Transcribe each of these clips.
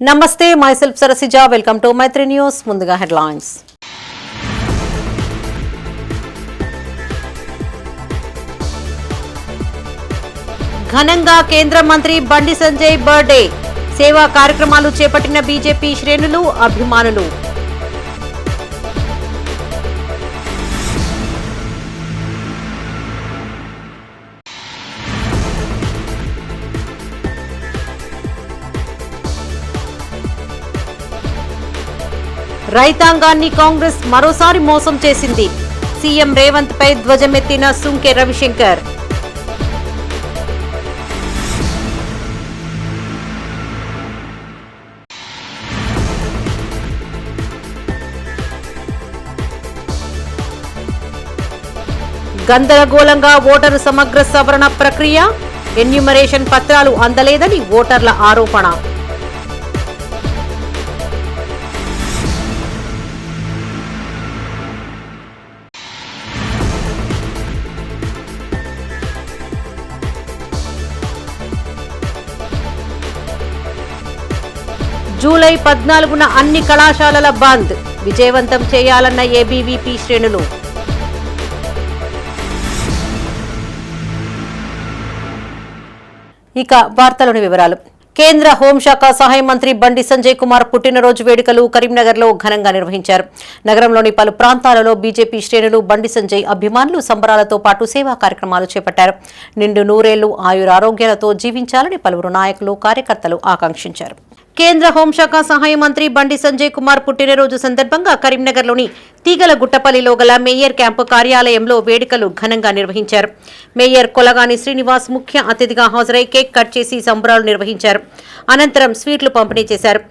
నమస్తే, myself Sarasija. Welcome to Maitri News. ముందుగా headlines. ఘనంగా కేంద్ర మంత్రి బండి సంజయ్ బర్త్డే. సేవా కార్యక్రమాలు చేపట్టిన బీజేపీ శ్రేణులు, అభిమానులు. రైతాంగాన్ని కాంగ్రెస్ మరోసారి మోసం చేసింది. సీఎం రేవంత్ పై ధ్వజమెత్తిన సుంకె రవిశంకర్. గందరగోళంగా ఓటరు సమగ్ర సవరణ ప్రక్రియ. ఎన్యూమరేషన్ పత్రాలు అందలేదని ఓటర్ల ఆరోపణ. జూలై 14న అన్ని కళాశాలల బంద్. విజయవంతం చేయాలన్న ఏబీవీపీ శ్రేణులు. ఇక వార్తలోని వివరాలు. కేంద్ర హోంశాఖ సహాయ మంత్రి బండి సంజయ్ కుమార్ పుట్టినరోజు వేడుకలు కరీంనగర్లో ఘనంగా నిర్వహించారు. నగరంలోని పలు ప్రాంతాలలో బీజేపీ శ్రేణులు బండి సంజయ్ అభిమానులు సంబరాలతో పాటు సేవా కార్యక్రమాలు చేపట్టారు. నిండు నూరేళ్లు ఆయురారోగ్యాలతో జీవించాలని పలువురు నాయకులు, కార్యకర్తలు ఆకాంక్షించారు. కేంద్ర హోంశాఖ సహాయ మంత్రి బండి సంజయ్ కుమార్ పుట్టినరోజు సందర్భంగా కరీంనగర్లోని తీగలగుట్టపల్లిలో గల మేయర్ క్యాంపు కార్యాలయంలో వేడుకలు ఘనంగా నిర్వహించారు. మేయర్ కొలగాని శ్రీనివాస్ ముఖ్య అతిథిగా హాజరై కేక్ కట్ చేసి సంబరాలు నిర్వహించారు. అనంతరం స్వీట్లు పంపిణీ చేశారు.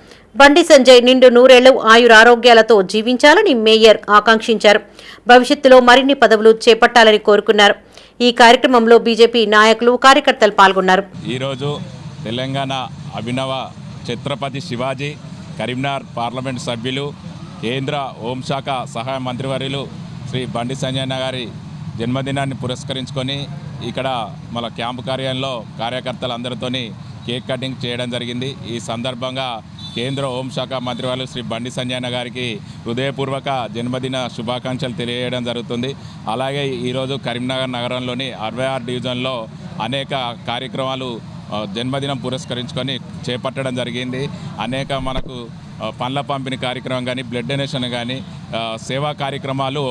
బండి సంజయ్ నిండు నూరేళ్లు ఆయురారోగ్యాలతో జీవించాలని మేయర్ ఆకాంక్షించారు. భవిష్యత్తులో మరిన్ని పదవులు చేపట్టాలని కోరుకున్నారు. ఈ కార్యక్రమంలో బీజేపీ నాయకులు, కార్యకర్తలు పాల్గొన్నారు. ఈరోజు తెలంగాణ అభినవ ఛత్రపతి శివాజీ, కరీంనగర్ పార్లమెంట్ సభ్యులు, కేంద్ర హోంశాఖ సహాయ మంత్రివర్యులు శ్రీ బండి సంజయ్ గారి జన్మదినాన్ని పురస్కరించుకొని ఇక్కడ మన క్యాంపు కార్యాలయంలో కార్యకర్తలందరితో కేక్ కటింగ్ చేయడం జరిగింది. ఈ సందర్భంగా కేంద్ర హోంశాఖ మంత్రివర్యులు శ్రీ బండి సంజయ్ గారికి హృదయపూర్వక జన్మదిన శుభాకాంక్షలు తెలియజేయడం జరుగుతుంది. అలాగే ఈరోజు కరీంనగర్ నగరంలోని 66 డివిజన్లో అనేక కార్యక్రమాలు జన్మదినం పురస్కరించుకొని చేపట్టడం జరిగింది. అనేక మనకు పండ్ల పంపిణీ కార్యక్రమం కానీ, బ్లడ్ డొనేషన్ కానీ, సేవా కార్యక్రమాలు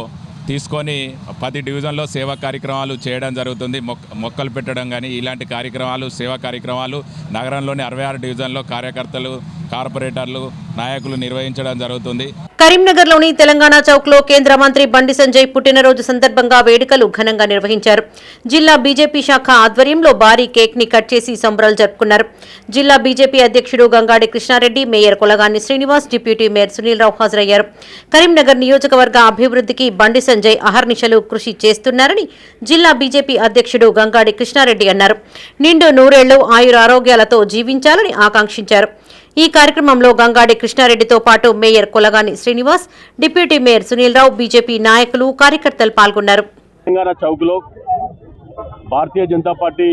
తీసుకొని 10 డివిజన్లో సేవా కార్యక్రమాలు చేయడం జరుగుతుంది. మొక్కలు పెట్టడం కానీ ఇలాంటి కార్యక్రమాలు, సేవా కార్యక్రమాలు నగరంలోని 66 డివిజన్లో కార్యకర్తలు, కార్పొరేటర్లు, నాయకులు నిర్వహించడం జరుగుతుంది. కరీంనగర్లోని తెలంగాణ చౌక్లో కేంద్ర మంత్రి బండి సంజయ్ పుట్టినరోజు సందర్భంగా వేడుకలు ఘనంగా నిర్వహించారు. జిల్లా బీజేపీ శాఖ ఆధ్వర్యంలో భారీ కేక్ ని కట్ చేసి సంబరాలు జరుపుకున్నారు. జిల్లా బీజేపీ అధ్యక్షుడు Gangadi Krishna Reddy, mayor Kolagani Srinivas, deputy mayor Sunil Rao హాజరయ్యారు. కరీంనగర్ నియోజకవర్గ అభివృద్ధికి బండి సంజయ్ అహర్నిశలు కృషి చేస్తున్నారని జిల్లా బీజేపీ అధ్యక్షుడు గంగాడి కృష్ణారెడ్డి అన్నారు. నిండు నూరేళ్లు ఆయురారోగ్యాలతో జీవించాలని ఆకాంక్షించారు. ఈ కార్యక్రమంలో గంగాడి కృష్ణారెడ్డితో పాటు mayor Kolagani Srinivas, deputy mayor Sunil Rao, BJP నాయకులు, కార్యకర్తలు పాల్గొన్నారు. తెలంగాణ చౌక్లో భారతీయ జనతా పార్టీ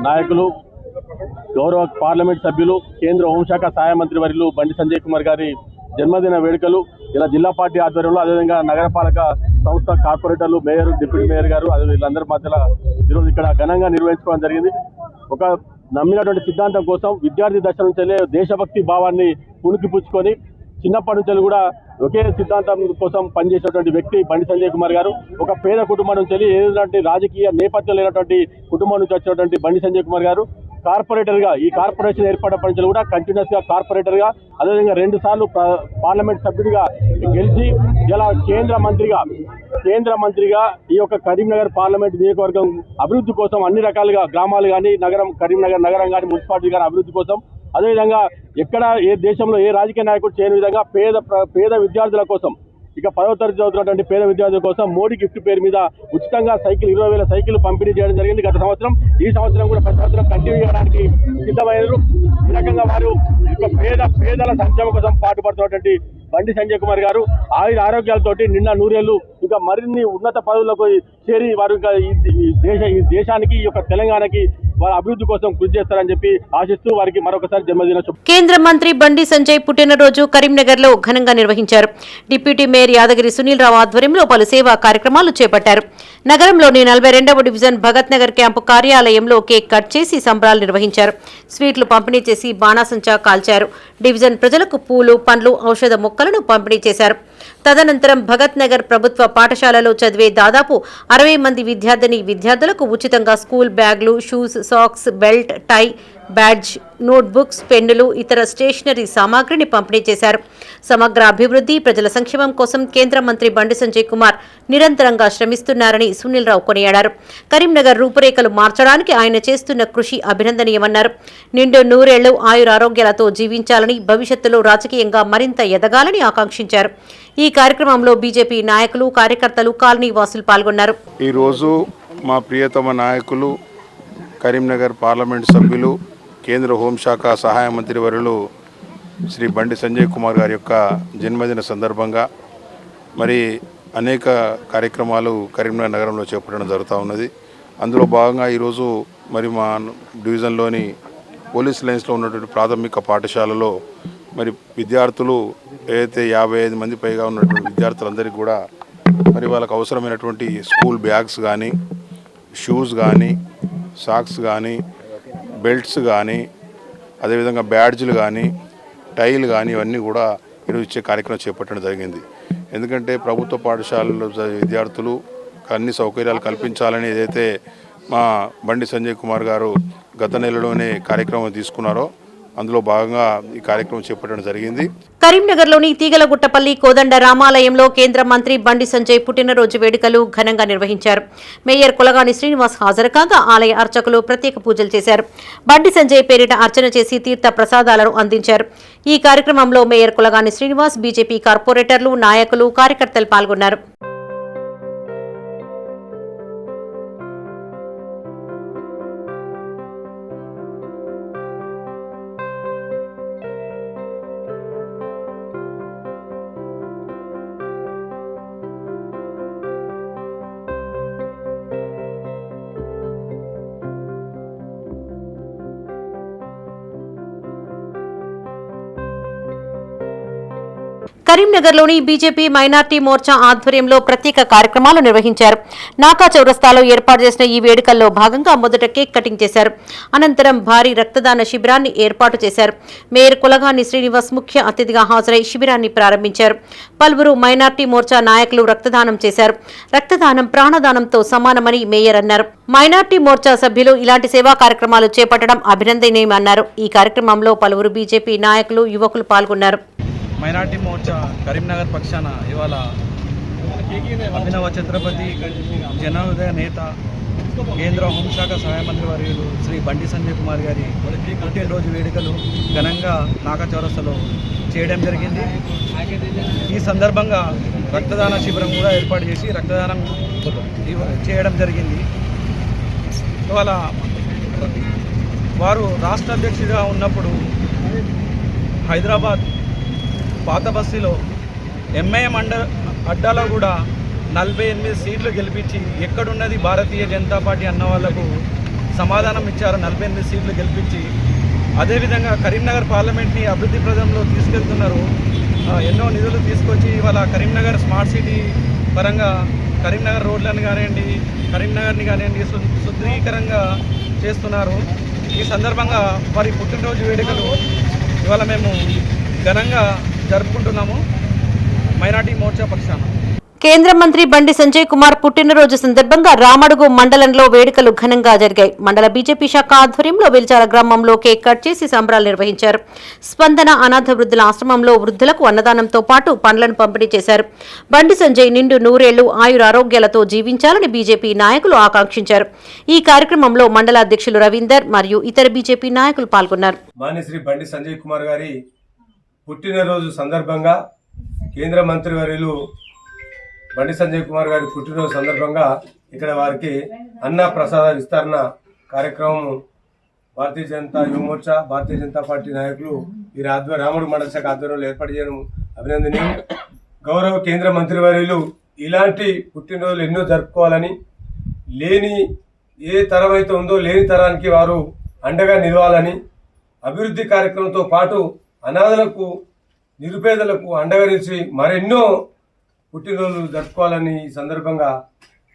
నాయకులు, గౌరవ పార్లమెంట్ సభ్యులు, కేంద్ర హోంశాఖ సహాయ మంత్రి వర్యులు బండి సంజయ్ కుమార్ గారి జన్మదిన వేడుకలు ఇలా జిల్లా పార్టీ ఆధ్వర్యంలో, అదేవిధంగా నగరపాలక సంస్థ కార్పొరేటర్లు, మేయర్, డిప్యూటీ మేయర్ గారు, అదే వీళ్ళందరి మధ్యలో ఈరోజు ఇక్కడ ఘనంగా నిర్వహించుకోవడం జరిగింది. ఒక నమ్మినటువంటి సిద్ధాంతం కోసం విద్యార్థి దశ నుంచి దేశభక్తి భావాన్ని పుణికిపుచ్చుకొని చిన్నప్పటి నుంచి కూడా ఒకే సిద్ధాంతం కోసం పనిచేసినటువంటి వ్యక్తి బండి సంజయ్ కుమార్ గారు. ఒక పేద కుటుంబం నుంచి, ఏదైనా రాజకీయ నేపథ్యం లేనటువంటి కుటుంబం నుంచి వచ్చినటువంటి బండి సంజయ్ కుమార్ గారు కార్పొరేటర్గా, ఈ కార్పొరేషన్ ఏర్పడినప్పటి నుంచి కూడా కంటిన్యూస్గా కార్పొరేటర్గా, అదేవిధంగా 2 సార్లు పార్లమెంట్ సభ్యుడిగా గెలిచి ఇలా కేంద్ర మంత్రిగా ఈ యొక్క కరీంనగర్ పార్లమెంట్ నియోజకవర్గం అభివృద్ధి కోసం అన్ని రకాలుగా గ్రామాలు కానీ, కరీంనగర్ నగరం కానీ, మున్సిపాలిటీ కానీ అభివృద్ధి కోసం, అదేవిధంగా ఎక్కడ ఏ దేశంలో ఏ రాజకీయ నాయకుడు చేయని విధంగా పేద విద్యార్థుల కోసం, ఇక 10వ తరగతి చదువుతున్నటువంటి పేద విద్యార్థుల కోసం మోడీ గిఫ్ట్ పేరు మీద ఉచితంగా 20,000 సైకిల్ పంపిణీ చేయడం జరిగింది గత సంవత్సరం. ఈ సంవత్సరం కూడా ప్రతి సంవత్సరం కంటిన్యూ చేయడానికి సిద్ధమయ్యారు. ఈ రకంగా వారు పేదల సంక్షేమం కోసం పాటుపడుతున్నటువంటి బండి సంజయ్ కుమార్ గారు ఆరోగ్యాలతోటి నిన్న నూరేళ్లు ఇంకా మరిన్ని ఉన్నత పదవులకు చేరి వారు ఇంకా ఈ దేశానికి, ఈ యొక్క తెలంగాణకి వారి అభివృద్ధి కోసం కృషి చేస్తారని చెప్పి ఆశిస్తూ వారికి మరొకసారి జన్మదిన కేంద్ర మంత్రి బండి సంజయ్ పుట్టినరోజు కరీంనగర్ లో ఘనంగా నిర్వహించారు. డిప్యూటీ మేయర్ యాదగిరి సునీల్ రావు ఆధ్వర్యంలో పలు సేవా కార్యక్రమాలు చేపట్టారు. నగరంలోని 42వ డివిజన్ భగత్ నగర్ క్యాంపు కార్యాలయంలో కేక్ కట్ చేసి సంబరాలు నిర్వహించారు. స్వీట్లు పంపిణీ చేసి బాణాసంచా కాల్చారు. డివిజన్ ప్రజలకు పూలు, పండ్లు, ఔషధ మొక్కలను పంపిణీ చేశారు. తదనంతరం భగత్ నగర్ ప్రభుత్వ పాఠశాలలో చదివే దాదాపు 60 మంది విద్యార్థులకు ఉచితంగా స్కూల్ బ్యాగులు, షూస్, సాక్స్, బెల్ట్, టై, బ్యాడ్జ్, నోట్బుక్స్, పెన్నులు, ఇతర స్టేషనరీ సామాగ్రిని పంపిణీ చేశారు. సమగ్ర అభివృద్ధి, ప్రజల సంక్షేమం కోసం కేంద్ర మంత్రి బండి సంజయ్ కుమార్ నిరంతరంగా శ్రమిస్తున్నారని సునీల్ రావు కొనియాడారు. కరీంనగర్ రూపురేఖలు మార్చడానికి ఆయన చేస్తున్న కృషి అభినందనీయమన్నారు. నిండు నూరేళ్లు ఆయురారోగ్యాలతో జీవించాలని, భవిష్యత్తులో రాజకీయంగా మరింత ఎదగాలని ఆకాంక్షించారు. ఈ కార్యక్రమంలో బీజేపీ నాయకులు, కార్యకర్తలు, కాలనీ వాసులు పాల్గొన్నారు. ఈరోజు మా ప్రియతమ నాయకులు, కరీంనగర్ పార్లమెంట్ సభ్యులు, కేంద్ర హోంశాఖ సహాయ మంత్రి వర్యులు శ్రీ బండి సంజయ్ కుమార్ గారి యొక్క జన్మదిన సందర్భంగా మరి అనేక కార్యక్రమాలు కరీంనగర్ నగరంలో చేపట్టడం జరుగుతూ ఉన్నది. అందులో భాగంగా ఈరోజు మరి మా డివిజన్లోని పోలీస్ లైన్స్లో ఉన్నటువంటి ప్రాథమిక పాఠశాలలో మరి విద్యార్థులు ఏదైతే 55 మంది పైగా ఉన్నటువంటి విద్యార్థులందరికీ కూడా మరి వాళ్ళకు అవసరమైనటువంటి స్కూల్ బ్యాగ్స్ కానీ, షూస్ కానీ, సాక్స్ కానీ, బెల్ట్స్ కానీ, అదేవిధంగా బ్యాడ్జ్లు కానీ, టైలు కానీ ఇవన్నీ కూడా ఈరోజు ఇచ్చే కార్యక్రమం చేపట్టడం జరిగింది. ఎందుకంటే ప్రభుత్వ పాఠశాలలో విద్యార్థులు అన్ని సౌకర్యాలు కల్పించాలని ఏదైతే మా బండి సంజయ్ కుమార్ గారు గత నెలలోనే కార్యక్రమం తీసుకున్నారో అందులో భాగంగా ఈ కార్యక్రమం చేపట్టడం జరిగింది. కరీంనగర్లోని తీగలగుట్టపల్లి కోదండ రామాలయంలో కేంద్ర మంత్రి బండి సంజయ్ పుట్టినరోజు వేడుకలు ఘనంగా నిర్వహించారు. మేయర్ కులగాని శ్రీనివాస్ హాజరు కాగా ఆలయ అర్చకులు ప్రత్యేక పూజలు చేశారు. బండి సంజయ్ పేరిట అర్చన చేసి తీర్థ ప్రసాదాలను అందించారు. ఈ కార్యక్రమంలో మేయర్ కులగాని శ్రీనివాస్, బీజేపీ కార్పొరేటర్లు, నాయకులు, కార్యకర్తలు పాల్గొన్నారు. కరీంనగర్లోని బీజేపీ మైనార్టీ మోర్చా ఆధ్వర్యంలో ప్రత్యేక కార్యక్రమాలు నిర్వహించారు. నాకా చౌరస్తాలో ఏర్పాటు చేసిన ఈ వేడుకల్లో భాగంగా మొదట కేక్ కటింగ్ చేశారు. అనంతరం భారీ రక్తదాన శిబిరాన్ని ఏర్పాటు చేశారు. మేయర్ కులగాని శ్రీనివాస్ ముఖ్య అతిథిగా హాజరై శిబిరాన్ని ప్రారంభించారు. పలువురు మైనార్టీ మోర్చా నాయకులు రక్తదానం చేశారు. రక్తదానం ప్రాణదానంతో సమానమని మేయర్ అన్నారు. మైనార్టీ మోర్చా సభ్యులు ఇలాంటి సేవా కార్యక్రమాలు చేపట్టడం అభినందనీయమన్నారు. ఈ కార్యక్రమంలో పలువురు బీజేపీ నాయకులు, యువకులు పాల్గొన్నారు. మైనార్టీ మోర్చా కరీంనగర్ పక్షాన ఇవాళ అభినవ ఛత్రపతి జనహృదయ నేత, కేంద్ర హోంశాఖ సహాయ మంత్రి వర్యులు శ్రీ బండి సంజయ్ కుమార్ గారి పుట్టినరోజు వేడుకలు ఘనంగా నాకా చౌరస్తాలో చేయడం జరిగింది. ఈ సందర్భంగా రక్తదాన శిబిరం కూడా ఏర్పాటు చేసి రక్తదానం చేయడం జరిగింది. ఇవాళ వారు రాష్ట్ర అధ్యక్షుడిగా ఉన్నప్పుడు హైదరాబాద్ పాత బస్తీలో ఎంఐఎం అడ్డాలో కూడా 48 సీట్లు గెలిపించి ఎక్కడున్నది భారతీయ జనతా పార్టీ అన్న వాళ్లకు సమాధానం ఇచ్చారు. 48 సీట్లు గెలిపించి అదేవిధంగా కరీంనగర్ పార్లమెంట్ని అభివృద్ధి ప్రదంలో తీసుకెళ్తున్నారు. ఎన్నో నిధులు తీసుకొచ్చి ఇవాళ కరీంనగర్ స్మార్ట్ సిటీ పరంగా కరీంనగర్ రోడ్లను కానివ్వండి, కరీంనగర్ని కానివ్వండి సుందరీకరంగా చేస్తున్నారు. ఈ సందర్భంగా వారి పుట్టినరోజు వేడుకలు ఇవాళ మేము ఘనంగా జరుపుకుంటున్నాము మైనార్టీ మోర్చా పక్షాన. కేంద్ర మంత్రి బండి సంజయ్ కుమార్ పుట్టినరోజు సందర్భంగా రామడుగు మండలంలో వేడుకలు ఘనంగా జరిగాయి. మండల బీజేపీ శాఖ ఆధ్వర్యంలో వెలిచాల గ్రామంలో కేక్ కట్ చేసి సంబరాలు నిర్వహించారు. స్పందన అనాథ వృద్ధుల ఆశ్రమంలో వృద్ధులకు అన్నదానంతో పాటు పండ్లను పంపిణీ చేశారు. బండి సంజయ్ నిండు నూరేళ్లు ఆయురారోగ్యాలతో జీవించాలని బీజేపీ నాయకులు ఆకాంక్షించారు. ఈ కార్యక్రమంలో మండల అధ్యక్షులు రవీందర్ మరియు ఇతర బీజేపీ నాయకులు పాల్గొన్నారు. శ్రీ బండి సంజయ్ కుమార్ గారి పుట్టినరోజు సందర్భంగా కేంద్ర మంత్రి వర్యులు బండి సంజయ్ కుమార్ గారి పుట్టినరోజు సందర్భంగా ఇక్కడ వారికి అన్న ప్రసాద విస్తరణ కార్యక్రమం భారతీయ జనతా యువ మోర్చా, భారతీయ జనతా పార్టీ నాయకులు ఈ రాముడు మండల శాఖ ఆధ్వర్యంలో ఏర్పాటు చేయడం అభినందనీయం. గౌరవ కేంద్ర మంత్రి వర్యులు ఇలాంటి పుట్టినరోజులు ఎన్నో జరుపుకోవాలని, లేని ఏ తరం అయితే ఉందో లేని తరానికి వారు అండగా నిలవాలని, అభివృద్ధి కార్యక్రమంతో పాటు అనాథలకు, నిరుపేదలకు అండగా నిలిచి మరెన్నో పుట్టినరోజులు జరుపుకోవాలని ఈ సందర్భంగా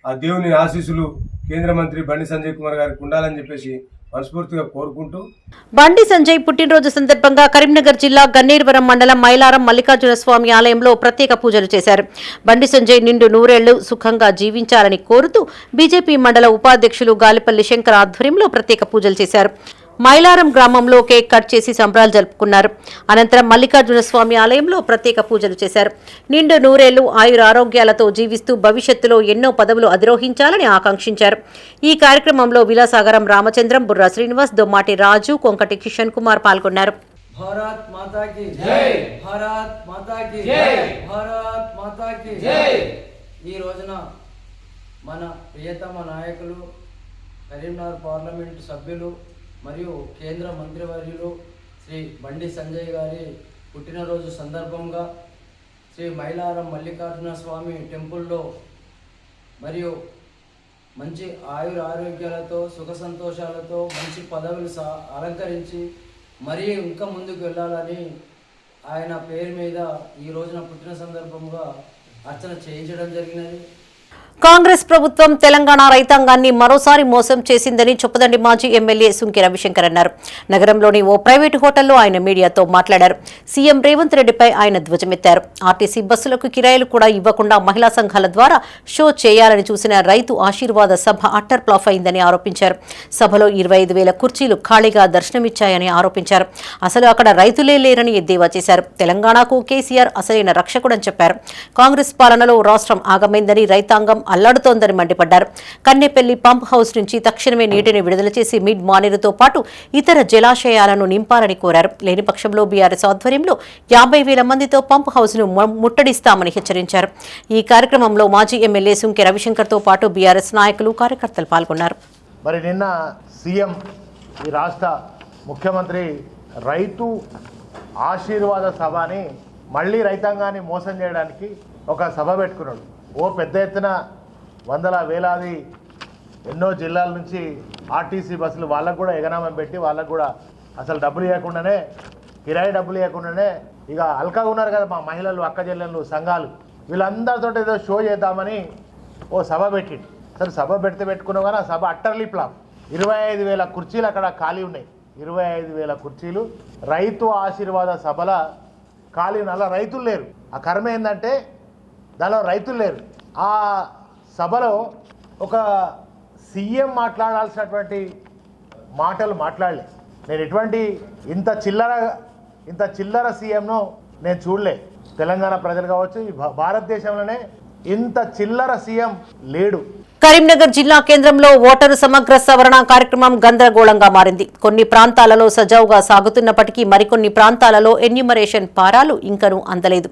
ఆ దేవుని ఆశీస్సులు కేంద్ర మంత్రి బండి సంజయ్ కుమార్ గారికి ఉండాలని చెప్పేసి మనస్ఫూర్తిగా కోరుకుంటూ, బండి సంజయ్ పుట్టినరోజు సందర్భంగా కరీంనగర్ జిల్లా గన్నేరువరం మండలం మైలారం మల్లికార్జున స్వామి ఆలయంలో ప్రత్యేక పూజలు చేశారు. బండి సంజయ్ నిండు నూరేళ్లు సుఖంగా జీవించాలని కోరుతూ బీజేపీ మండల ఉపాధ్యక్షులు గాలిపల్లి శంకర్ ఆధ్వర్యంలో ప్రత్యేక పూజలు చేశారు. మైలారం గ్రామంలో కేక్ కట్ చేసి సంబరాలు జరుపుకున్నారు. అనంతరం మల్లికార్జున స్వామి ఆలయంలో ప్రత్యేక పూజలు చేశారు. నిండు నూరేళ్లు ఆయురారోగ్యాలతో జీవిస్తూ భవిష్యత్తులో ఎన్నో పదవులు అధిరోహించాలని ఆకాంక్షించారు. ఈ కార్యక్రమంలో విలాసాగరం రామచంద్రం, బుర్రా శ్రీనివాస్, దొమ్మాటి రాజు, కొంకటి కిషన్ కుమార్ పాల్గొన్నారు. భారత్ మాతా కీ జై, భారత్ మాతా కీ జై, భారత్ మాతా కీ జై. ఈ రోజున మన ప్రియతమ నాయకులు, కరీంనగర్ పార్లమెంటు సభ్యులు మరియు కేంద్ర మంత్రివర్యులు శ్రీ బండి సంజయ్ గారి పుట్టినరోజు సందర్భంగా శ్రీ మైలారం మల్లికార్జున స్వామి టెంపుల్లో మరియు మంచి ఆరోగ్యాలతో, సుఖ సంతోషాలతో, మంచి పదవులు అలంకరించి మరీ ఇంకా ముందుకు వెళ్ళాలని ఆయన పేరు మీద ఈ రోజున పుట్టిన సందర్భంగా అర్చన చేయించడం జరిగినది. కాంగ్రెస్ ప్రభుత్వం తెలంగాణ రైతాంగాన్ని మరోసారి మోసం చేసిందని చొప్పదండి మాజీ ఎమ్మెల్యే సుంకె రవిశంకర్ అన్నారు. నగరంలోని ఓ ప్రైవేటు హోటల్లో ఆయన మీడియాతో మాట్లాడారు. సీఎం రేవంత్ రెడ్డిపై ఆయన ధ్వజమెత్తారు. ఆర్టీసీ బస్సులకు కిరాయిలు కూడా ఇవ్వకుండా మహిళా సంఘాల ద్వారా షో చేయాలని చూసిన రైతు ఆశీర్వాద సభ అట్టర్ ఫ్లాప్ అయిందని ఆరోపించారు. సభలో 25,000 కుర్చీలు ఖాళీగా దర్శనమిచ్చాయని ఆరోపించారు. అసలు అక్కడ రైతులే లేరని ఎద్దేవా చేశారు. తెలంగాణకు కేసీఆర్ అసలైన రక్షకుడని చెప్పారు. కాంగ్రెస్ పాలనలో రాష్ట్రం ఆగమైందని, రైతాంగం అల్లాడుతోందని మండిపడ్డారు. కన్నెపల్లి పంప్ హౌస్ నుంచి తక్షణమే నీటిని విడుదల చేసి మిడ్ మానేరుతో పాటు ఇతర జలాశయాలను నింపాలని కోరారు. లేని పక్షంలో బీఆర్ఎస్ ఆధ్వర్యంలో 50,000 మందితో పంప్ హౌస్ ను ముట్టడిస్తామని హెచ్చరించారు. ఈ కార్యక్రమంలో మాజీ ఎమ్మెల్యే సుంకె రవిశంకర్తో పాటు బీఆర్ఎస్ నాయకులు, కార్యకర్తలు పాల్గొన్నారు. మరి నిన్న సీఎం, ఈ రాష్ట్ర ముఖ్యమంత్రి రైతు ఆశీర్వాద సభని మళ్ళీ రైతాంగాన్ని మోసం చేయడానికి ఒక సభ పెట్టుకున్నాడు. ఓ పెద్ద ఎత్తున వందల వేలాది ఎన్నో జిల్లాల నుంచి ఆర్టీసీ బస్సులు వాళ్ళకు కూడా ఎగనామం పెట్టి, వాళ్ళకు కూడా అసలు డబ్బులు ఇవ్వకుండానే, కిరాయి డబ్బులు ఇవ్వకుండానే, ఇక అల్కాగా ఉన్నారు కదా మా మహిళలు, అక్క చెల్లెళ్ళు, సంఘాలు, వీళ్ళందరితో ఏదో షో చేద్దామని ఓ సభ పెట్టిండు. సరే సభ పెట్టుకున్నావు కానీ ఆ సభ అట్టర్లీ ఫ్లాప్. 25,000 కుర్చీలు అక్కడ ఖాళీ ఉన్నాయి. 25,000 కుర్చీలు రైతు ఆశీర్వాద సభల ఖాళీ ఉన్నాయి. అలా రైతులు లేరు. ఆ కర్మ ఏంటంటే దానిలో రైతులు లేరు. ఆ సభలో ఒక సీఎం మాట్లాడాల్సినటువంటి మాటలు మాట్లాడలే. నేను ఎటువంటి ఇంత చిల్లర సీఎంను నేను చూడలే. తెలంగాణ ప్రజలు కావచ్చు, ఈ భారతదేశంలోనే ఇంత చిల్లర సీఎం లేడు. కరీంనగర్ జిల్లా కేంద్రంలో ఓటరు సమగ్ర సవరణ కార్యక్రమం గందరగోళంగా మారింది. కొన్ని ప్రాంతాలలో సజావుగా సాగుతున్నప్పటికీ మరికొన్ని ప్రాంతాలలో ఎన్యూమరేషన్ పారాలు ఇంకనూ అందలేదు.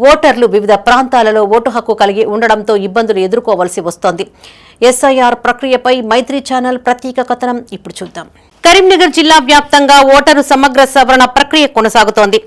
ఓటర్లు వివిధ ప్రాంతాలలో ఓటు హక్కు కలిగి ఉండడంతో ఇబ్బందులు ఎదుర్కోవాల్సి వస్తోంది. ఎస్ఐఆర్ ప్రక్రియపై మైత్రి ఛానల్ ప్రత్యేక కథనం ఇప్పుడు చూద్దాం. కరీంనగర్ జిల్లా వ్యాప్తంగా ఓటరు సమగ్ర సవరణ ప్రక్రియ కొనసాగుతోంది.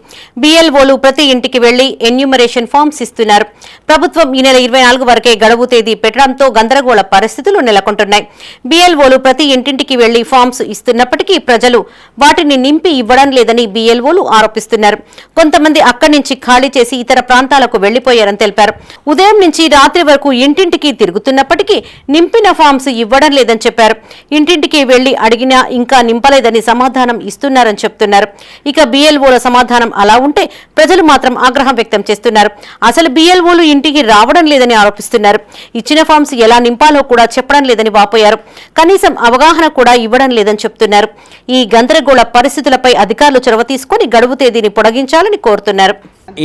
బీఎల్ఓలు ప్రతి ఇంటికి వెళ్లి ఎన్యూమరేషన్ ఫామ్స్ ఇస్తున్నారు. ప్రభుత్వం ఈ నెల 24 వరకే గడువు తేదీ పెట్టడంతో గందరగోళ పరిస్థితులు నెలకొంటున్నాయి. బీఎల్ఓలు ప్రతి ఇంటింటికి వెళ్లి ఫామ్స్ ఇస్తున్నప్పటికీ ప్రజలు వాటిని నింపి ఇవ్వడం లేదని బీఎల్ఓలు ఆరోపిస్తున్నారు. కొంతమంది అక్కడి నుంచి ఖాళీ చేసి ఇతర ప్రాంతాలకు వెళ్లిపోయారని తెలిపారు. ఉదయం నుంచి రాత్రి వరకు ఇంటింటికి తిరుగుతున్నప్పటికీ నింపిన ఫామ్స్ ఇవ్వడం లేదని చెప్పారు. ఇంటింటికి వెళ్లి అడిగినా ఇంకా నింపలేదని సమాధానం ఇస్తున్నారని చెప్తున్నారు. ఇక బీఎల్ఓల సమాధానం అలా ఉంటే ప్రజలు మాత్రం ఆగ్రహం వ్యక్తం చేస్తున్నారు. అసలు బీఎల్ఓలు ఇంటికి రావడం లేదని ఆరోపిస్తున్నారు. ఇచ్చిన ఫామ్స్ ఎలా నింపాలో కూడా చెప్పడం లేదని వాపోయారు. కనీసం అవగాహన కూడా ఇవ్వడం లేదని చెప్తున్నారు. ఈ గందరగోళ పరిస్థితులపై అధికారులు చొరవ తీసుకుని గడువు తేదీని పొడిగించాలని కోరుతున్నారు.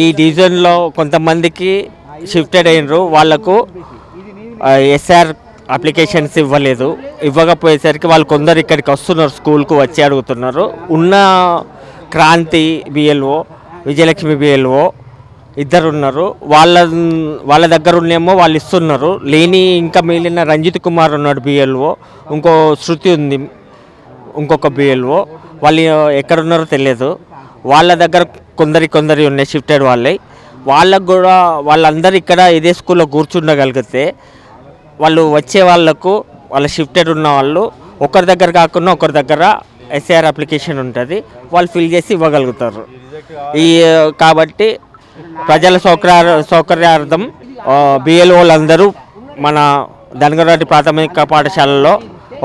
ఈ డివిజన్లో కొంతమందికి షిఫ్టెడ్ అయినరు. వాళ్లకు ఎస్ఆర్ అప్లికేషన్స్ ఇవ్వకపోయేసరికి వాళ్ళు కొందరు ఇక్కడికి వస్తున్నారు, స్కూల్కు వచ్చి అడుగుతున్నారు. ఉన్న క్రాంతి బిఎల్ఓ, విజయలక్ష్మి బిఎల్ఓ ఇద్దరు ఉన్నారు. వాళ్ళ దగ్గర ఉన్నేమో వాళ్ళు ఇస్తున్నారు. లేని ఇంకా మిగిలిన రంజిత్ కుమార్ ఉన్నాడు బిఎల్ఓ, ఇంకో శృతి ఉంది ఇంకొక బిఎల్ఓ, వాళ్ళు ఎక్కడున్నారో తెలియదు. వాళ్ళ దగ్గర కొందరి ఉన్నాయి షిఫ్టెడ్ వాళ్ళకు కూడా వాళ్ళందరూ ఇక్కడ ఇదే స్కూల్లో కూర్చుండగలిగితే వాళ్ళు వచ్చే వాళ్లకు వాళ్ళ షిఫ్టెడ్ ఉన్న వాళ్ళు ఒకరి దగ్గర కాకుండా ఒకరి దగ్గర ఎస్ఆర్ అప్లికేషన్ ఉంటుంది, వాళ్ళు ఫిల్ చేసి ఇవ్వగలుగుతారు. కాబట్టి ప్రజల సౌకర్యార్థం బిఎల్ఓలందరూ మన ధనగరవాటి ప్రాథమిక పాఠశాలలో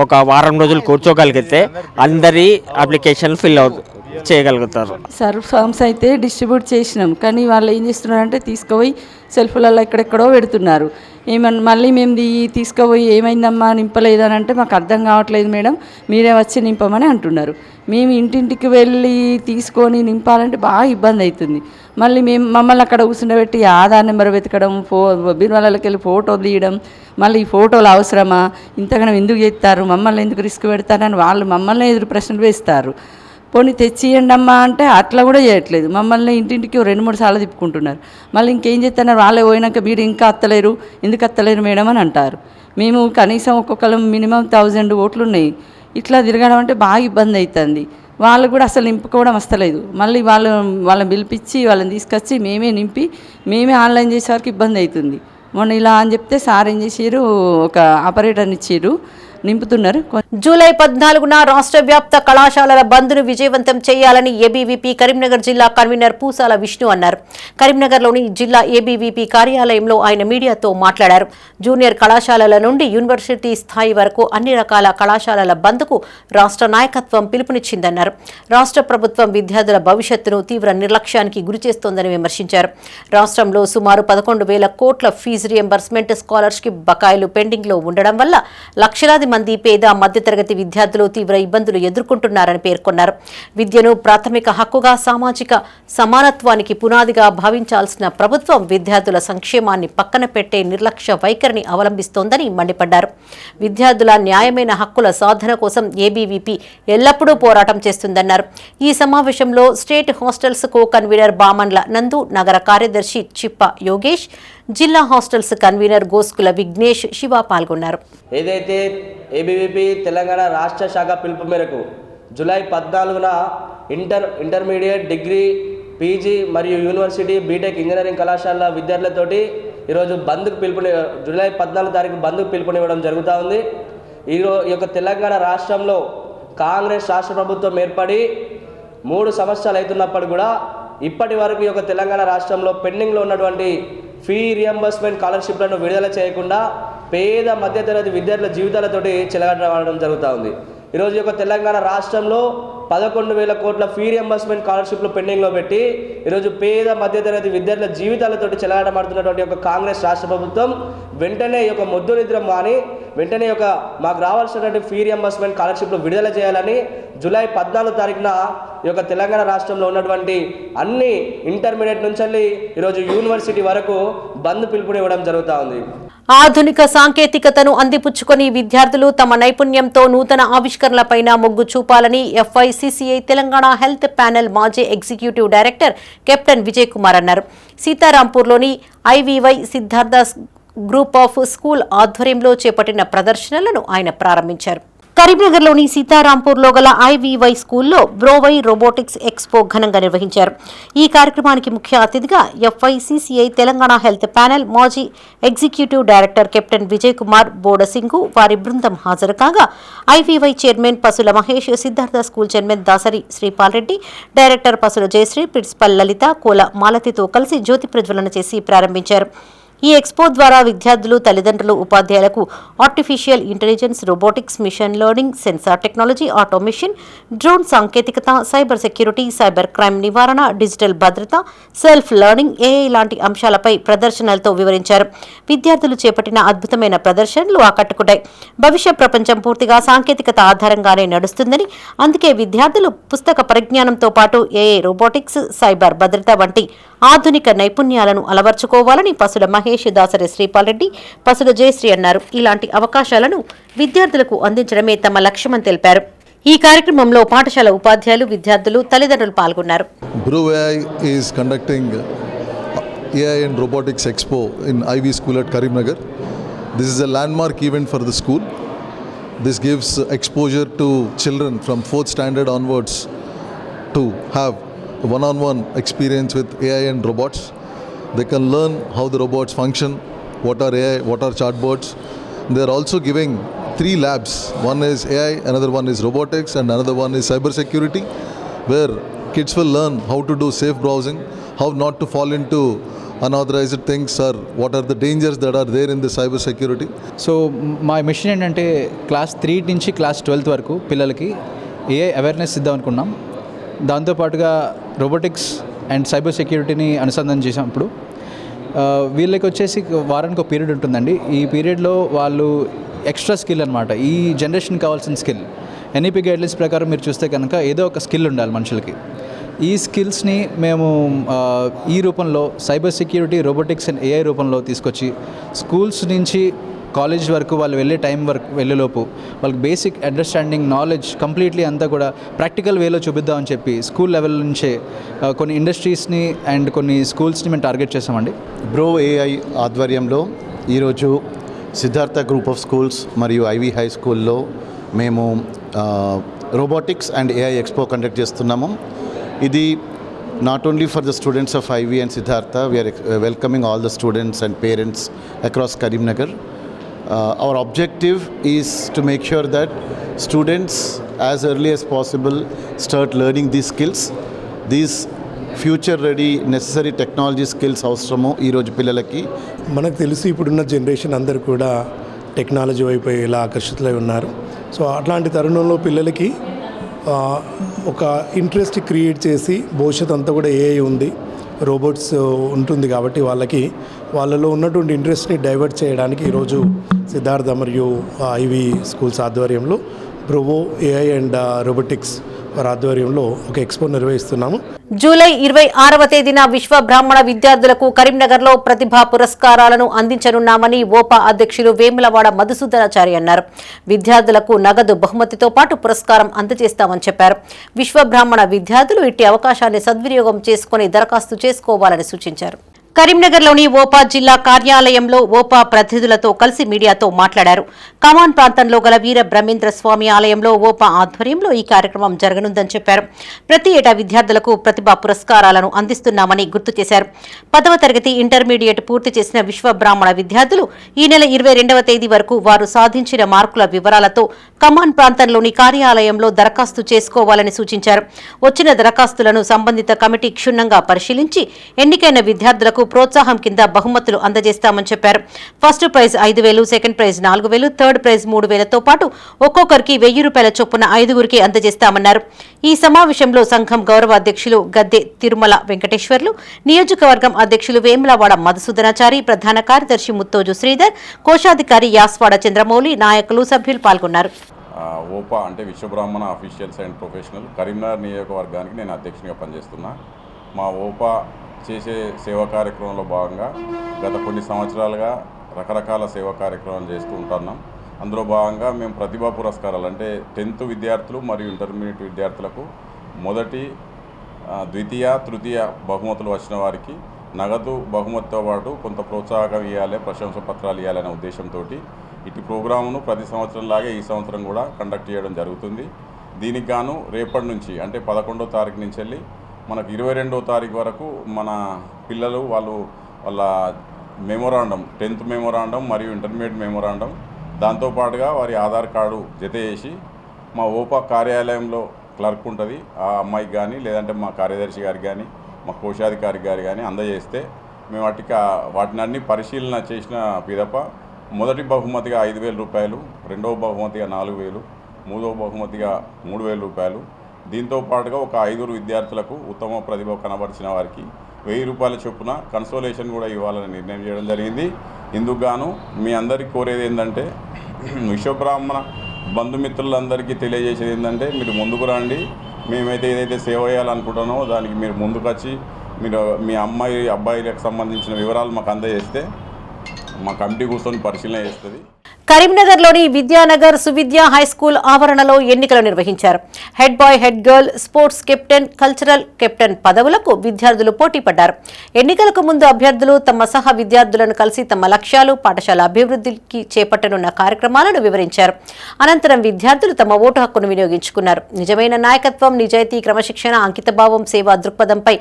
ఒక వారం రోజులు కూర్చోగలిగితే అందరి అప్లికేషన్ ఫిల్ చేయగలుగుతారు. సర్వ్ ఫామ్స్ అయితే డిస్ట్రిబ్యూట్ చేసినాం, కానీ వాళ్ళు ఏం చేస్తున్నారంటే తీసుకుపోయి సెల్ఫ్లలో ఎక్కడెక్కడో పెడుతున్నారు. మళ్ళీ మేము తీసుకుపోయి ఏమైందమ్మా నింపలేదని అంటే మాకు అర్థం కావట్లేదు మేడం, మీరే వచ్చి నింపమని అంటున్నారు. మేము ఇంటింటికి వెళ్ళి తీసుకొని నింపాలంటే బాగా ఇబ్బంది అవుతుంది. మళ్ళీ మమ్మల్ని అక్కడ కూర్చుండబెట్టి ఆధార్ నెంబర్ వెతకడం, బీరువాళ్ళకి వెళ్ళి ఫోటో తీయడం, మళ్ళీ ఈ ఫోటోలు అవసరమా, ఇంతగానో ఎందుకు చేస్తారు, మమ్మల్ని ఎందుకు రిస్క్ పెడతారని వాళ్ళు మమ్మల్ని ఎదురు ప్రశ్నలు వేస్తారు. పోనీ తెచ్చియండి అమ్మా అంటే అట్లా కూడా చేయట్లేదు, మమ్మల్ని ఇంటింటికి 2-3 సార్లు తిప్పుకుంటున్నారు. మళ్ళీ ఇంకేం చేస్తున్నారు, వాళ్ళే పోయినాక మీరు ఇంకా అత్తలేరు, ఎందుకు అత్తలేరు మేడం అని అంటారు. మేము కనీసం ఒక్కొక్కరు మినిమం 1000 ఓట్లు ఉన్నాయి, ఇట్లా తిరగడం అంటే బాగా ఇబ్బంది అవుతుంది. వాళ్ళు కూడా అసలు నింపుకోవడం వస్తలేదు. మళ్ళీ వాళ్ళని పిలిపించి వాళ్ళని తీసుకొచ్చి మేమే నింపి మేమే ఆన్లైన్ చేసేవారికి ఇబ్బంది అవుతుంది. మొన్న ఇలా అని చెప్తే సార్ ఏం చేసారు, ఒక ఆపరేటర్ని ఇచ్చారు, నింపుతున్నారు. జూలై 14న రాష్ట్ర వ్యాప్త కళాశాలల బంద్ను విజయవంతం చేయాలని ఏబీవీపీ కరీంనగర్ జిల్లా కన్వీనర్ పూసాల విష్ణు అన్నారు. కరీంనగర్లోని జిల్లా ఏబీవీపీ కార్యాలయంలో ఆయన మీడియాతో మాట్లాడారు. జూనియర్ కళాశాలల నుండి యూనివర్సిటీ స్థాయి వరకు అన్ని రకాల కళాశాలల బంద్కు రాష్ట్ర నాయకత్వం పిలుపునిచ్చిందన్నారు. రాష్ట్ర ప్రభుత్వం విద్యార్థుల భవిష్యత్తును తీవ్ర నిర్లక్ష్యానికి గురిచేస్తోందని విమర్శించారు. రాష్ట్రంలో సుమారు 11,000 కోట్ల ఫీజు రియంబర్స్మెంట్, స్కాలర్షిప్ బకాయిలు పెండింగ్లో ఉండడం వల్ల లక్షలాది మంది పేద మధ్యతరగతి విద్యార్థులు తీవ్ర ఇబ్బందులు ఎదుర్కొంటున్నారని పేర్కొన్నారు. విద్యను ప్రాథమిక హక్కుగా, సామాజిక సమానత్వానికి పునాదిగా భావించాల్సిన ప్రభుత్వం విద్యార్థుల సంక్షేమాన్ని పక్కన పెట్టే నిర్లక్ష్య వైఖరిని అవలంబిస్తోందని మండిపడ్డారు. విద్యార్థుల న్యాయమైన హక్కుల సాధన కోసం ఏబీవీపీ ఎల్లప్పుడూ పోరాటం చేస్తుందన్నారు. ఈ సమావేశంలో స్టేట్ హాస్టల్స్ కో కన్వీనర్ బామన్ల నందు, నగర కార్యదర్శి చిప్ప యోగేష్, జిల్లా హాస్టల్స్ కన్వీనర్ గోస్కుల విఘ్నేష్, శివ పాల్గొన్నారు. ఏదైతే ఏబీవీపీ తెలంగాణ రాష్ట్ర శాఖ పిలుపు మేరకు జూలై 14న ఇంటర్మీడియట్, డిగ్రీ, పీజీ మరియు యూనివర్సిటీ, బీటెక్, ఇంజనీరింగ్ కళాశాల విద్యార్థులతోటి ఈరోజు జూలై 14 తారీఖు బంద్కు పిలుపునివ్వడం జరుగుతూ ఉంది. ఈ యొక్క తెలంగాణ రాష్ట్రంలో కాంగ్రెస్ రాష్ట్ర ప్రభుత్వం ఏర్పడి 3 సంవత్సరాలు అవుతున్నప్పుడు కూడా ఇప్పటి వరకు ఈ యొక్క తెలంగాణ రాష్ట్రంలో పెండింగ్లో ఉన్నటువంటి ఫీ రియంబర్స్మెంట్ స్కాలర్షిప్లను విడుదల చేయకుండా పేద మధ్యతరగతి విద్యార్థుల జీవితాలతోటి చెలగాటం జరుగుతూ ఉంది. ఈరోజు యొక్క తెలంగాణ రాష్ట్రంలో 11,000 కోట్ల ఫీ రియంబర్స్మెంట్ స్కాలర్షిప్లు పెండింగ్లో పెట్టి ఈరోజు పేద మధ్యతరగతి విద్యార్థుల జీవితాలతోటి చెలగాటమాడుతున్నటువంటి యొక్క కాంగ్రెస్ రాష్ట్ర ప్రభుత్వం వెంటనే ఈ యొక్క మొద్దు నిద్ర మాని వెంటనే యొక్క మాకు రావాల్సినటువంటి ఫీ రియంబర్స్మెంట్ స్కాలర్షిప్లు విడుదల చేయాలని జూలై 14 తారీఖున ఈ యొక్క తెలంగాణ రాష్ట్రంలో ఉన్నటువంటి అన్ని ఇంటర్మీడియట్ నుంచి ఈరోజు యూనివర్సిటీ వరకు బంద్ పిలుపునివ్వడం జరుగుతూ ఉంది. ఆధునిక సాంకేతికతను అందిపుచ్చుకొని విద్యార్థులు తమ నైపుణ్యంతో నూతన ఆవిష్కరణలపైన మొగ్గు చూపాలని ఎఫ్ఐసిసిఐ తెలంగాణ హెల్త్ ప్యానెల్ మాజీ executive director captain Vijay Kumar అన్నారు. సీతారాంపూర్లోని IVY Siddhartha group of school ఆధ్వర్యంలో చేపట్టిన ప్రదర్శనలను ఆయన ప్రారంభించారు. కరీంనగర్లోని సీతారాంపూర్లో గల ఐవీవై స్కూల్లో బ్రోవై రోబోటిక్స్ ఎక్స్పో ఘనంగా నిర్వహించారు. ఈ కార్యక్రమానికి ముఖ్య అతిథిగా ఎఫ్ఐసిసిఐ తెలంగాణ హెల్త్ ప్యానెల్ మాజీ executive director captain Vijay Kumar Bodasingu వారి బృందం హాజరు కాగా IVY chairman Pasula Mahesh, Siddhartha school chairman Dasari Sripal Reddy, director Pasula Jayasri, principal Lalitha, Kola మాలతితో కలిసి జ్యోతి ప్రజ్వలన చేసి ప్రారంభించారు. ఈ ఎక్స్పో ద్వారా విద్యార్థులు, తల్లిదండ్రులు, ఉపాధ్యాయులకు artificial intelligence, robotics, machine learning, sensor technology, automation, drone సాంకేతికత, సైబర్ సెక్యూరిటీ, సైబర్ క్రైమ్ నివారణ, డిజిటల్ భద్రత, సెల్ఫ్ లెర్నింగ్, ఏఐ లాంటి అంశాలపై ప్రదర్శనలతో వివరించారు. విద్యార్థులు చేపట్టిన అద్భుతమైన ప్రదర్శనలు ఆకట్టుకున్నాయి. భవిష్య ప్రపంచం పూర్తిగా సాంకేతికత ఆధారంగానే నడుస్తుందని, అందుకే విద్యార్థులు పుస్తక పరిజ్ఞానంతో పాటు ఏఐ, రోబోటిక్స్, సైబర్ భద్రత వంటి ఆధునిక నైపుణ్యాలను అలవర్చుకోవాలని పసుల మహేష్, దాసరి శ్రీపాల్ రెడ్డి, పసుల జయశ్రీ అన్నారు. ఇలాంటి అవకాశాలను విద్యార్థులకు అందించడమే తమ లక్ష్యమని తెలిపారు. ఈ కార్యక్రమంలో పాఠశాల ఉపాధ్యాయులు, విద్యార్థులు, తల్లిదండ్రులు పాల్గొన్నారు. BroAI is conducting AI and Robotics Expo in IV School at Karimnagar. This is a landmark event for the school. This gives exposure to children from 4th standard onwards to have one-on-one experience with AI and robots. They can learn how the robots function, what are AI, what are chatbots. They are also giving 3 labs. One is AI, another one is robotics, and another one is cyber security, where kids will learn how to do safe browsing, how not to fall into unauthorized things, or what are the dangers that are there in the cyber security. So మా machine ఏంటంటే class 3 నుంచి class 12 వరకు పిల్లలకి AI awareness ఇద్దాం అనుకున్నాం. దాంతోపాటుగా robotics and cyber సెక్యూరిటీని అనుసంధానం చేసాం. ఇప్పుడు వీళ్ళకి వచ్చేసి వారానికి ఒక పీరియడ్ ఉంటుందండి. ఈ పీరియడ్లో వాళ్ళు ఎక్స్ట్రా స్కిల్ అనమాట, ఈ జనరేషన్ కావాల్సిన స్కిల్. ఎన్ఈపీ గైడ్లైన్స్ ప్రకారం మీరు చూస్తే కనుక ఏదో ఒక స్కిల్ ఉండాలి మనుషులకి. ఈ స్కిల్స్ని మేము ఈ రూపంలో cyber security, robotics and AI రూపంలో తీసుకొచ్చి స్కూల్స్ నుంచి కాలేజ్ వరకు వాళ్ళు వెళ్ళే టైం వరకు వెళ్ళేలోపు వాళ్ళకి బేసిక్ అండర్స్టాండింగ్, నాలెడ్జ్ కంప్లీట్లీ అంతా కూడా ప్రాక్టికల్ వేలో చూపిద్దామని చెప్పి స్కూల్ లెవెల్ నుంచే కొన్ని ఇండస్ట్రీస్ని అండ్ కొన్ని స్కూల్స్ని మేము టార్గెట్ చేసామండి. బ్రో ఏఐ ఆధ్వర్యంలో ఈరోజు సిద్ధార్థ గ్రూప్ ఆఫ్ స్కూల్స్ మరియు ఐవి హై స్కూల్లో మేము robotics and AI expo conduct చేస్తున్నాము. ఇది not only for the students of IV and Siddhartha, we are welcoming all the students and parents across Karimnagar. Our objective is to make sure that students as early as possible start learning these skills. These future ready necessary technology skills అవసరము ఈరోజు పిల్లలకి. మనకు తెలిసి ఇప్పుడున్న generation అందరూ కూడా technology వైపు ఇలా ఆకర్షితులై ఉన్నారు. సో అట్లాంటి తరుణంలో పిల్లలకి ఒక ఇంట్రెస్ట్ క్రియేట్ చేసి భవిష్యత్తు అంతా కూడా ఏఐ ఉంది, రోబోట్స్ ఉంటుంది కాబట్టి వాళ్ళలో ఉన్నటువంటి ఇంట్రెస్ట్ని డైవర్ట్ చేయడానికి ఈరోజు సిద్ధార్థ మరియు ఐవి స్కూల్స్ ఆధ్వర్యంలో బ్రోవో ఏఐ అండ్ రోబోటిక్స్ వారి ఆధ్వర్యంలో ఒక ఎక్స్పో నిర్వహిస్తున్నాము. జూలై 26వ తేదీన విశ్వ బ్రాహ్మణ విద్యార్థులకు కరీంనగర్లో ప్రతిభా పురస్కారాలను అందించనున్నామని ఓపా అధ్యక్షులు వేములవాడ మధుసూదనాచారి అన్నారు. విద్యార్థులకు నగదు బహుమతితో పాటు పురస్కారం అందజేస్తామని చెప్పారు. విశ్వ బ్రాహ్మణ విద్యార్థులు ఇట్టి అవకాశాన్ని సద్వినియోగం చేసుకుని దరఖాస్తు చేసుకోవాలని సూచించారు. కరీంనగర్లోని ఓపా జిల్లా కార్యాలయంలో ఓపా ప్రతినిధులతో కలిసి మీడియాతో మాట్లాడారు. కమాన్ ప్రాంతంలో గల వీర బ్రహ్మేంద్ర స్వామి ఆలయంలో ఓపా ఆధ్వర్యంలో ఈ కార్యక్రమం జరగనుందని చెప్పారు. ప్రతి ఏటా విద్యార్థులకు ప్రతిభా పురస్కారాలను అందిస్తున్నామని గుర్తు చేశారు. 10వ తరగతి ఇంటర్మీడియట్ పూర్తి చేసిన విశ్వ బ్రాహ్మణ విద్యార్థులు ఈ నెల 22వ తేదీ వరకు వారు సాధించిన మార్కుల వివరాలతో కమాన్ ప్రాంతంలోని కార్యాలయంలో దరఖాస్తు చేసుకోవాలని సూచించారు. వచ్చిన దరఖాస్తులను సంబంధిత కమిటీ క్షుణ్ణంగా పరిశీలించి ఎన్నికైన విద్యార్థులకు ప్రోత్సాహం కింద బహుమతులు అందజేస్తామని చెప్పారు. First prize 5,000, second prize 4,000, third prize 3,000తో పాటు ఒక్కొక్కరికి 1,000 రూపాయల చొప్పున 5గురికి అందజేస్తామన్నారు. ఈ సమావేశంలో సంఘం గౌరవ అధ్యక్షులు గద్దె తిరుమల వెంకటేశ్వర్లు, నియోజకవర్గం అధ్యక్షులు వేములవాడ మధుసూదనాచారి, ప్రధాన కార్యదర్శి ముత్తోజు శ్రీధర్, కోశాధికారి యాస్వాడ చంద్రమౌళి, నాయకులు, సభ్యులు పాల్గొన్నారు. ఓపా అంటే Vishwabrahmana officials and professional Karimnagar నియోజకవర్గానికి నేను అధ్యక్షునిగా పనిచేస్తున్నా. మా ఓపా చేసే సేవా కార్యక్రమంలో భాగంగా గత కొన్ని సంవత్సరాలుగా రకరకాల సేవా కార్యక్రమాలు చేస్తూ ఉంటున్నాం. అందులో భాగంగా మేము ప్రతిభా పురస్కారాలు అంటే 10th విద్యార్థులు మరియు ఇంటర్మీడియట్ విద్యార్థులకు మొదటి, ద్వితీయ, తృతీయ బహుమతులు వచ్చిన వారికి నగదు బహుమతితో పాటు కొంత ప్రోత్సాహకం ఇవ్వాలి, ప్రశంస పత్రాలు ఇవ్వాలనే ఉద్దేశంతో ఇటు ప్రోగ్రామును ప్రతి సంవత్సరంలాగే ఈ సంవత్సరం కూడా కండక్ట్ చేయడం జరుగుతుంది. దీనికి గాను రేపటి నుంచి అంటే 11వ తారీఖు నుంచి వెళ్ళి మనకు 22వ తారీఖు వరకు మన పిల్లలు వాళ్ళ మెమోరాండం, 10th మెమోరాండం మరియు ఇంటర్మీడియట్ మెమోరాండం, దాంతోపాటుగా వారి ఆధార్ కార్డు జత చేసి మా ఓపా కార్యాలయంలో క్లర్క్ ఉంటుంది ఆ అమ్మాయికి కానీ లేదంటే మా కార్యదర్శి గారికి కానీ మా కోశాధికారి గారి కానీ అందజేస్తే మేము వాటిని అన్ని పరిశీలన చేసిన పిదప మొదటి బహుమతిగా 5,000 రూపాయలు, రెండవ బహుమతిగా 4,000, మూడవ బహుమతిగా 3,000 రూపాయలు, దీంతో పాటుగా ఒక 5 విద్యార్థులకు ఉత్తమ ప్రతిభ కనబరిచిన వారికి 1,000 రూపాయల చొప్పున కన్సోలేషన్ కూడా ఇవ్వాలని నిర్ణయం చేయడం జరిగింది. ఇందుకు గాను మీ అందరికీ కోరేది ఏంటంటే విశ్వబ్రాహ్మణ బంధుమిత్రులందరికీ తెలియజేసేది ఏంటంటే మీరు ముందుకు రండి. మేమైతే ఏదైతే సేవ చేయాలనుకుంటున్నామో దానికి మీరు ముందుకు వచ్చి మీరు మీ అమ్మాయి అబ్బాయిలకు సంబంధించిన వివరాలు మాకు అందజేస్తే మా కమిటీ కూర్చొని పరిశీలన చేస్తుంది. కరీంనగర్లోని విద్యానగర్ సువిద్యా హైస్కూల్ ఆవరణలో ఎన్నికలు నిర్వహించారు. Head bye, head girl, sports captain, cultural captain పదవులకు విద్యార్థులు పోటీ పడ్డారు. ఎన్నికలకు ముందు అభ్యర్థులు తమ సహ విద్యార్థులను కలిసి తమ లక్ష్యాలు, పాఠశాల అభివృద్ధికి చేపట్టనున్న కార్యక్రమాలను వివరించారు. అనంతరం విద్యార్థులు తమ ఓటు హక్కును వినియోగించుకున్నారు. నిజమైన నాయకత్వం, నిజాయితీ, క్రమశిక్షణ, అంకితభావం, సేవా దృక్పథంపై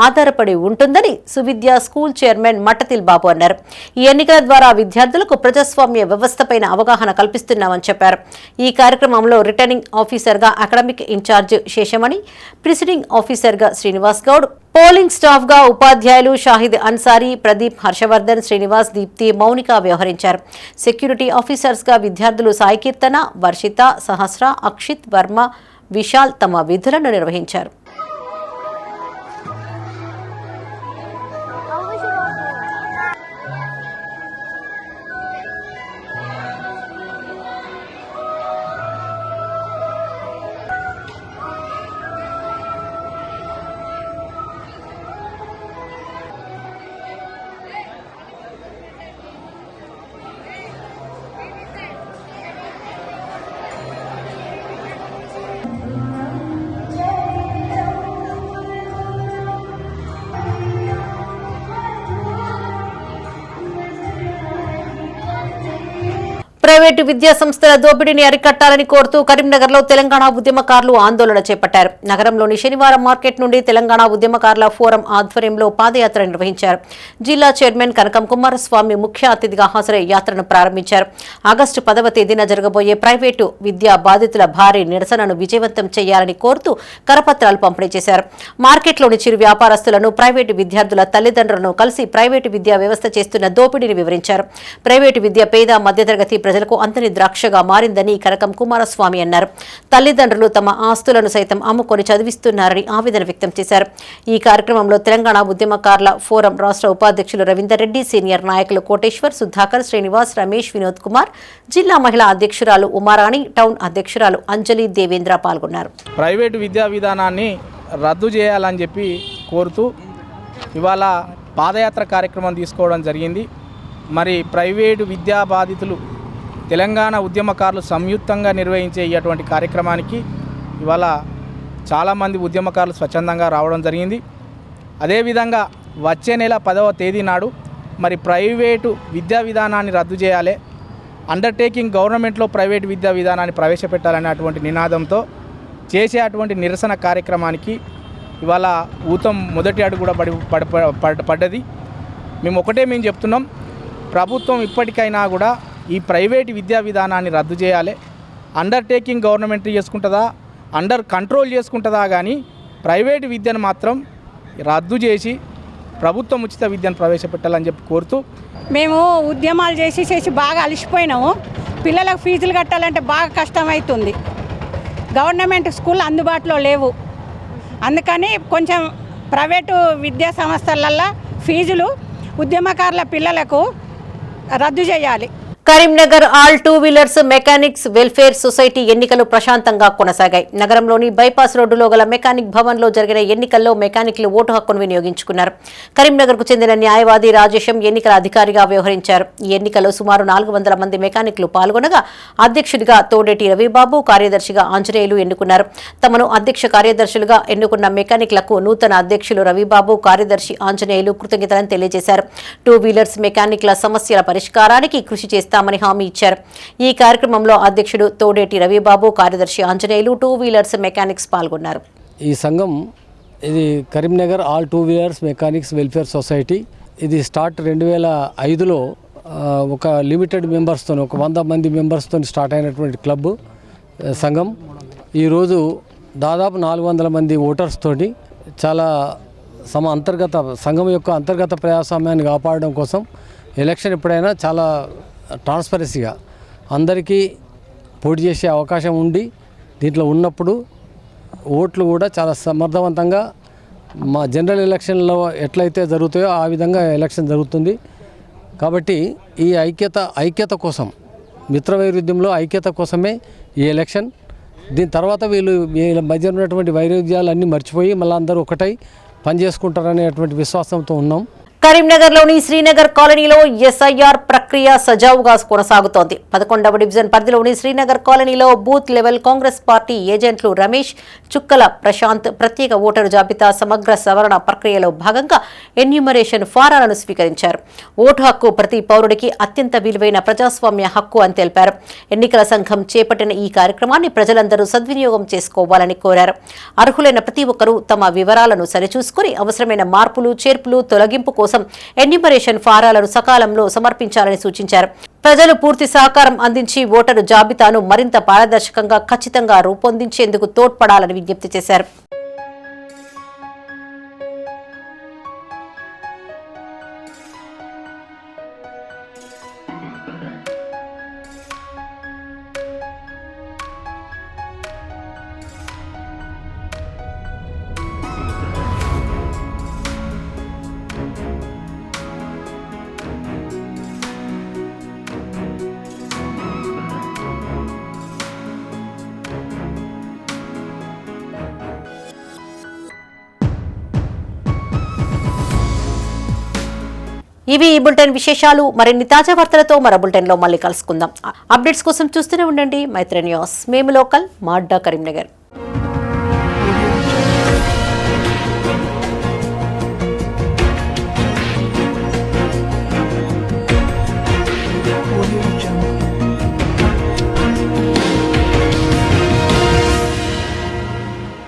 ఆధారపడి ఉంటుందని సువిద్యా స్కూల్ చైర్మన్ మట్టతిల్ బాబు అన్నారు. ఈ ఎన్నికల ద్వారా విద్యార్థులకు ప్రజాస్వామ్య వ్యవస్థపై అంశాలపైన అవగాహన కల్పిస్తున్నామని చెప్పారు. ఈ కార్యక్రమంలో రిటర్నింగ్ ఆఫీసర్గా అకాడమిక్ ఇన్ఛార్జ్ శేషమణి, ప్రిసైడింగ్ ఆఫీసర్గా శ్రీనివాస్ గౌడ్, పోలింగ్ స్టాఫ్గా ఉపాధ్యాయులు షాహిద్ అన్సారీ, ప్రదీప్, హర్షవర్ధన్, శ్రీనివాస్, దీప్తి, మౌనిక వ్యవహరించారు. సెక్యూరిటీ ఆఫీసర్స్గా విద్యార్థులు సాయి కీర్తన, వర్షిత, సహస్ర, అక్షిత్, వర్మ, విశాల్ తమ విధులను నిర్వహించారు. ప్రైవేటు విద్యా సంస్థల దోపిడీని అరికట్టాలని కోరుతూ కరీంనగర్లో తెలంగాణ ఉద్యమకారులు ఆందోళన చేపట్టారు. నగరంలోని శనివారం మార్కెట్ నుండి తెలంగాణ ఉద్యమకారుల ఫోరం ఆధ్వర్యంలో పాదయాత్ర నిర్వహించారు. జిల్లా చైర్మన్ కనకం కుమారస్వామి ముఖ్య అతిథిగా హాజరై యాత్రను ప్రారంభించారు. ఆగస్టు 10వ తేదీన జరగబోయే ప్రైవేటు విద్యా బాధితుల భారీ నిరసనను విజయవంతం చేయాలని కోరుతూ కరపత్రాలు పంపిణీ చేశారు. మార్కెట్లోని చిరు వ్యాపారస్తులను, ప్రైవేటు విద్యార్థుల తల్లిదండ్రులను కలిసి ప్రైవేటు విద్యా వ్యవస్థ చేస్తున్న దోపిడీని వివరించారు. ప్రైవేటు విద్య పేద మధ్యతరగతి ప్రజలకు అంతని ద్రాక్షగా మారిందని కనకం కుమారస్వామి అన్నారు. తల్లిదండ్రులు తమ ఆస్తులను సైతం అమ్ముకొని చదివిస్తున్నారని ఆవేదన వ్యక్తం చేశారు. ఈ కార్యక్రమంలో తెలంగాణ ఉద్యమకారుల ఫోరం రాష్ట్ర ఉపాధ్యక్షులు రవీందర్ రెడ్డి, సీనియర్ నాయకులు కోటేశ్వర్, సుధాకర్, శ్రీనివాస్, రమేష్, వినోద్ కుమార్, జిల్లా మహిళా అధ్యక్షురాలు ఉమారాణి, టౌన్ అధ్యక్షురాలు అంజలి దేవేంద్ర పాల్గొన్నారు. ప్రైవేటు విద్యా విధానాన్ని రద్దు చేయాలని చెప్పి కోరుతూ ఇవాళ పాదయాత్ర కార్యక్రమం తీసుకోవడం జరిగింది. మరి ప్రైవేటు విద్యా బాధితులు తెలంగాణ ఉద్యమకారులు సంయుక్తంగా నిర్వహించే ఇటువంటి కార్యక్రమానికి ఇవాళ చాలామంది ఉద్యమకారులు స్వచ్ఛందంగా రావడం జరిగింది. అదేవిధంగా వచ్చే నెల 10వ తేదీ నాడు మరి ప్రైవేటు విద్యా విధానాన్ని రద్దు చేయాలి, అండర్టేకింగ్ గవర్నమెంట్లో ప్రైవేటు విద్యా విధానాన్ని ప్రవేశపెట్టాలనేటువంటి నినాదంతో చేసే అటువంటి నిరసన కార్యక్రమానికి ఇవాళ ఊతం మొదటి అడుగు కూడా పడ్డది. మేము చెప్తున్నాం, ప్రభుత్వం ఇప్పటికైనా కూడా ఈ ప్రైవేట్ విద్యా విధానాన్ని రద్దు చేయాలి. అండర్టేకింగ్ గవర్నమెంట్ చేసుకుంటుందా, అండర్ కంట్రోల్ చేసుకుంటుందా, కానీ ప్రైవేటు విద్యను మాత్రం రద్దు చేసి ప్రభుత్వం ఉచిత విద్యను ప్రవేశపెట్టాలని చెప్పి కోరుతూ మేము ఉద్యమాలు చేసి బాగా అలసిపోయినాము. పిల్లలకు ఫీజులు కట్టాలంటే బాగా కష్టమవుతుంది. గవర్నమెంట్ స్కూల్ అందుబాటులో లేవు. అందుకని కొంచెం ప్రైవేటు విద్యా సంస్థలల్లో ఫీజులు ఉద్యమకారుల పిల్లలకు రద్దు చేయాలి. Karimnagar all two wheelers mechanics welfare society ఎన్నికలు ప్రశాంతంగా కొనసాగాయి. నగరంలోని బైపాస్ రోడ్డులో గల మెకానిక్ భవన్లో జరిగిన ఎన్నికల్లో మెకానిక్లు ఓటు హక్కును వినియోగించుకున్నారు. కరీంనగర్కు చెందిన న్యాయవాది రాజేశం ఎన్నికల అధికారిగా వ్యవహరించారు. ఈ ఎన్నికల్లో సుమారు 400 మంది మెకానిక్లు పాల్గొనగా అధ్యక్షుడిగా తోడేటి రవిబాబు, కార్యదర్శిగా ఆంజనేయులు ఎన్నుకున్నారు. తమను అధ్యక్ష కార్యదర్శులుగా ఎన్నుకున్న మెకానిక్లకు నూతన అధ్యక్షులు రవిబాబు, కార్యదర్శి ఆంజనేయులు కృతజ్ఞతలను తెలియజేశారు. టూ వీలర్స్ మెకానిక్ల సమస్యల పరిష్కారానికి కృషి చేస్తామని హామీ ఇచ్చారు. ఈ కార్యక్రమంలో అధ్యక్షుడు తోడేటి రవిబాబు, కార్యదర్శి ఆంజనేయులు, టూ వీలర్స్ మెకానిక్స్ పాల్గొన్నారు. ఈ సంఘం ఇది Karimnagar all two wheelers mechanics welfare society. ఇది స్టార్ట్ 2005లో ఒక లిమిటెడ్ మెంబర్స్తో, ఒక 100 మంది మెంబర్స్తో స్టార్ట్ అయినటువంటి క్లబ్ సంఘం ఈరోజు దాదాపు 400 మంది ఓటర్స్ తోటి చాలా సంఘం యొక్క అంతర్గత ప్రజాస్వామ్యాన్ని కాపాడడం కోసం ఎలక్షన్ ఎప్పుడైనా చాలా ట్రాన్స్పరెన్సీగా అందరికీ పోటీ చేసే అవకాశం ఉండి దీంట్లో ఉన్నప్పుడు ఓట్లు కూడా చాలా సమర్థవంతంగా మా జనరల్ ఎలక్షన్లో ఎట్లయితే జరుగుతాయో ఆ విధంగా ఎలక్షన్ జరుగుతుంది. కాబట్టి ఈ ఐక్యత కోసం, మిత్రవైరుధ్యంలో ఐక్యత కోసమే ఈ ఎలక్షన్. దీని తర్వాత వీళ్ళ మధ్య ఉన్నటువంటి వైరుధ్యాలన్నీ మర్చిపోయి మళ్ళీ అందరూ ఒకటై పనిచేసుకుంటారనేటువంటి విశ్వాసంతో ఉన్నాం. కరీంనగర్లోని శ్రీనగర్ కాలనీలో ఎస్ఐఆర్ ప్రక్రియ సజావుగా కొనసాగుతోంది. 11వ డివిజన్ పరిధిలోని శ్రీనగర్ కాలనీలో బూత్ లెవెల్ కాంగ్రెస్ పార్టీ ఏజెంట్లు రమేష్, చుక్కల ప్రశాంత్ ప్రత్యేక ఓటరు జాబితా సమగ్ర సవరణ ప్రక్రియలో భాగంగా ఎన్యూమరేషన్ ఫారాలను స్వీకరించారు. ఓటు హక్కు ప్రతి పౌరుడికి అత్యంత విలువైన ప్రజాస్వామ్య హక్కు అని తెలిపారు. ఎన్నికల సంఘం చేపట్టిన ఈ కార్యక్రమాన్ని ప్రజలందరూ సద్వినియోగం చేసుకోవాలని కోరారు. అర్హులైన ప్రతి ఒక్కరూ తమ వివరాలను సరిచూసుకుని అవసరమైన మార్పులు, చేర్పులు, తొలగింపు కోసం ఎన్యూమరేషన్ ఫారాలను సకాలంలో సమర్పించాలని సూచించారు. ప్రజలు పూర్తి సహకారం అందించి ఓటరు జాబితాను మరింత పారదర్శకంగా ఖచ్చితంగా రూపొందించేందుకు తోడ్పడాలని విజ్ఞప్తి చేశారు. ఇవి ఈ బులెటిన్ విశేషాలు. మరిన్ని తాజా వార్తలతో మరో బులెటిన్లో మళ్ళీ కలుసుకుందాం. అప్డేట్స్ కోసం చూస్తూనే ఉండండి మైత్రి న్యూస్. మేము లోకల్, మా అడ్డా కరీంనగర్.